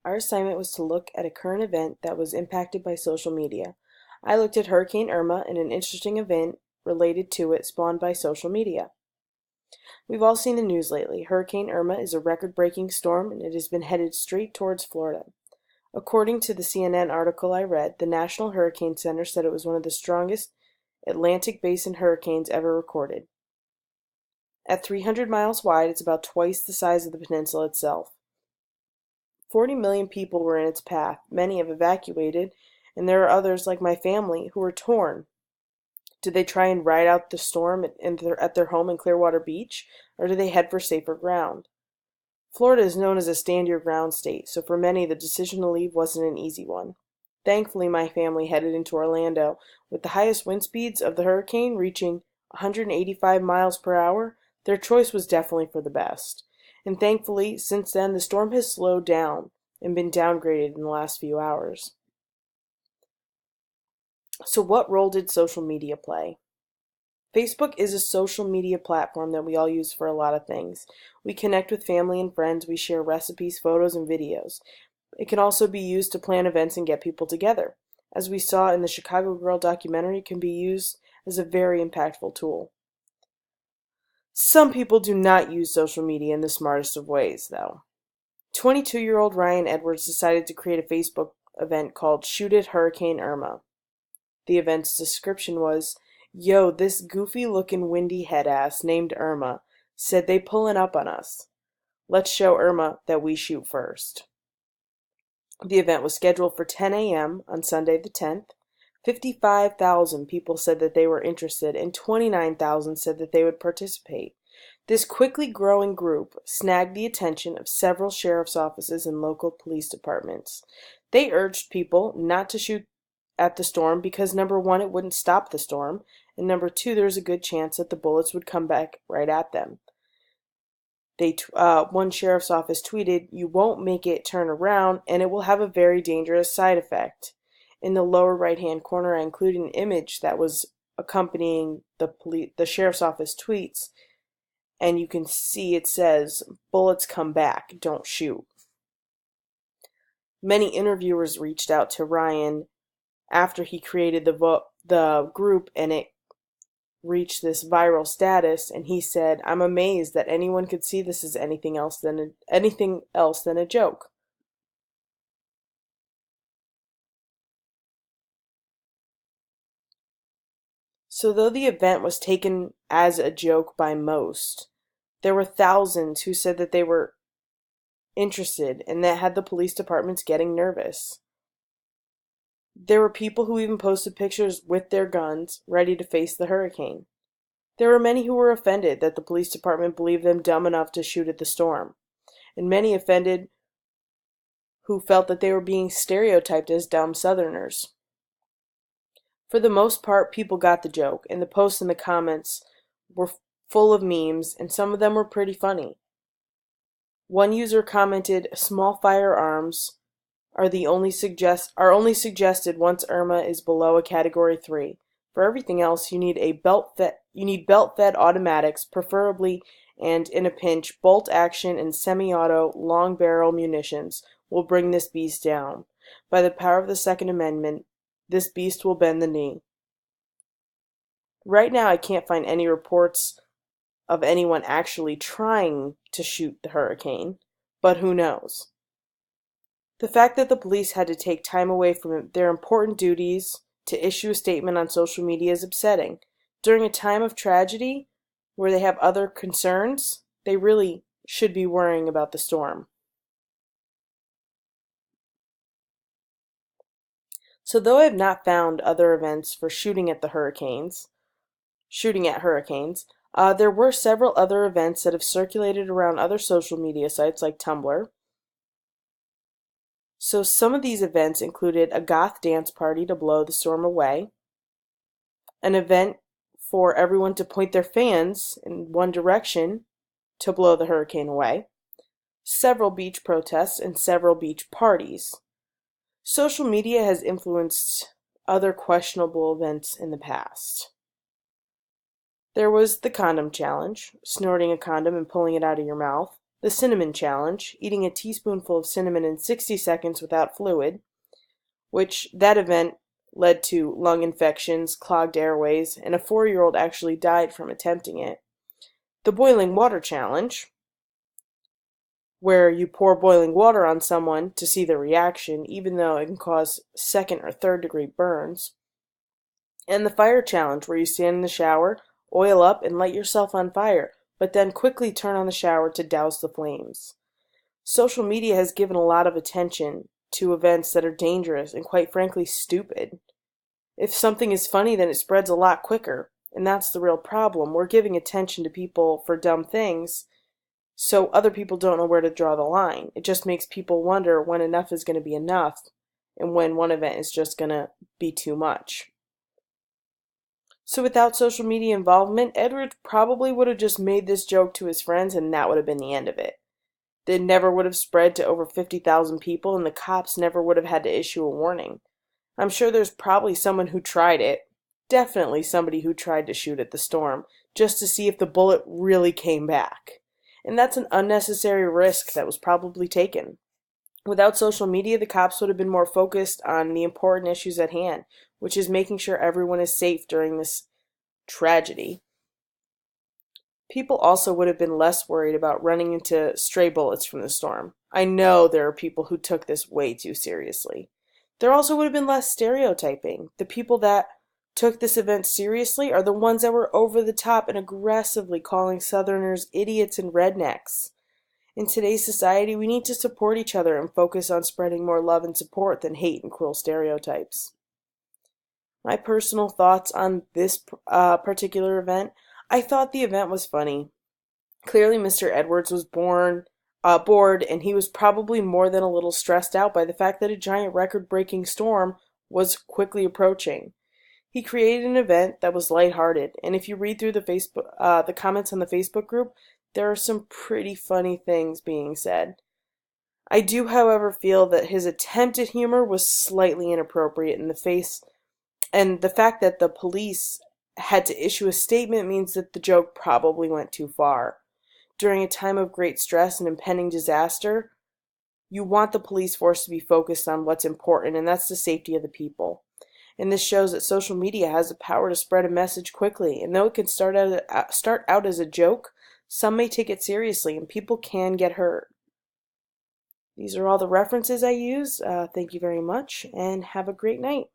Our assignment was to look at a current event that was impacted by social media. I looked at Hurricane Irma and an interesting event related to it spawned by social media. We've all seen the news lately. Hurricane Irma is a record-breaking storm and it has been headed straight towards Florida. According to the CNN article I read, the National Hurricane Center said it was one of the strongest Atlantic Basin hurricanes ever recorded. At 300 miles wide, it's about twice the size of the peninsula itself. 40 million people were in its path. Many have evacuated, and there are others, like my family, who are torn. Did they try and ride out the storm at their home in Clearwater Beach, or do they head for safer ground? Florida is known as a stand-your-ground state, so for many the decision to leave wasn't an easy one. Thankfully, my family headed into Orlando, with the highest wind speeds of the hurricane reaching 185 miles per hour. Their choice was definitely for the best. And thankfully, since then, the storm has slowed down and been downgraded in the last few hours. So what role did social media play? Facebook is a social media platform that we all use for a lot of things. We connect with family and friends, we share recipes, photos, and videos. It can also be used to plan events and get people together. As we saw in the Chicago Girl documentary, it can be used as a very impactful tool. Some people do not use social media in the smartest of ways, though. 22-year-old Ryan Edwards decided to create a Facebook event called Shoot It Hurricane Irma. The event's description was, "Yo, this goofy-looking windy head-ass named Irma said they pulling up on us. Let's show Irma that we shoot first." The event was scheduled for 10 a.m. on Sunday the 10th. 55,000 people said that they were interested, and 29,000 said that they would participate. This quickly growing group snagged the attention of several sheriff's offices and local police departments. They urged people not to shoot at the storm because, number one, it wouldn't stop the storm, and number two, there's a good chance that the bullets would come back right at them. One sheriff's office tweeted, "You won't make it turn around, and it will have a very dangerous side effect." In the lower right-hand corner, I included an image that was accompanying the sheriff's office tweets, and you can see it says, "Bullets come back, don't shoot." Many interviewers reached out to Ryan after he created the group and it reached this viral status, and he said, "I'm amazed that anyone could see this as anything else than a joke." So though the event was taken as a joke by most, there were thousands who said that they were interested, and that had the police departments getting nervous. There were people who even posted pictures with their guns, ready to face the hurricane. There were many who were offended that the police department believed them dumb enough to shoot at the storm, and many offended who felt that they were being stereotyped as dumb Southerners. For the most part, people got the joke, and the posts and the comments were full of memes, and some of them were pretty funny. One user commented, "Small firearms are only suggested once Irma is below a Category 3. For everything else, you need belt-fed automatics, preferably, and in a pinch, bolt action and semi-auto long barrel munitions will bring this beast down. By the power of the Second Amendment, this beast will bend the knee." Right now, I can't find any reports of anyone actually trying to shoot the hurricane, but who knows? The fact that the police had to take time away from their important duties to issue a statement on social media is upsetting. During a time of tragedy, where they have other concerns, they really should be worrying about the storm. So though I have not found other events for shooting at hurricanes, there were several other events that have circulated around other social media sites like Tumblr. So some of these events included a goth dance party to blow the storm away, an event for everyone to point their fans in one direction to blow the hurricane away, several beach protests, and several beach parties. Social media has influenced other questionable events in the past. There was the condom challenge, snorting a condom and pulling it out of your mouth. The cinnamon challenge, eating a teaspoonful of cinnamon in 60 seconds without fluid, which that event led to lung infections, clogged airways, and a 4-year-old actually died from attempting it. The boiling water challenge, where you pour boiling water on someone to see the reaction, even though it can cause second or third degree burns. And the fire challenge, where you stand in the shower, oil up, and light yourself on fire, but then quickly turn on the shower to douse the flames. Social media has given a lot of attention to events that are dangerous and quite frankly stupid. If something is funny, then it spreads a lot quicker, and that's the real problem. We're giving attention to people for dumb things, so other people don't know where to draw the line. It just makes people wonder when enough is going to be enough, and when one event is just going to be too much. So without social media involvement, Edward probably would have just made this joke to his friends, and that would have been the end of it. It never would have spread to over 50,000 people, and the cops never would have had to issue a warning. I'm sure there's probably someone who tried it, definitely somebody who tried to shoot at the storm, just to see if the bullet really came back. And that's an unnecessary risk that was probably taken. Without social media, the cops would have been more focused on the important issues at hand, which is making sure everyone is safe during this tragedy. People also would have been less worried about running into stray bullets from the storm. I know there are people who took this way too seriously. There also would have been less stereotyping. The people that took this event seriously are the ones that were over the top and aggressively calling Southerners idiots and rednecks. In today's society, we need to support each other and focus on spreading more love and support than hate and cruel stereotypes. My personal thoughts on this particular event: I thought the event was funny. Clearly, Mr. Edwards was bored, and he was probably more than a little stressed out by the fact that a giant record-breaking storm was quickly approaching. He created an event that was lighthearted, and if you read through the comments on the Facebook group, there are some pretty funny things being said. I do, however, feel that his attempt at humor was slightly inappropriate in the face, and the fact that the police had to issue a statement means that the joke probably went too far. During a time of great stress and impending disaster, you want the police force to be focused on what's important, and that's the safety of the people. And this shows that social media has the power to spread a message quickly, and though it can start out as a joke, some may take it seriously, and people can get hurt. These are all the references I use. Thank you very much, and have a great night.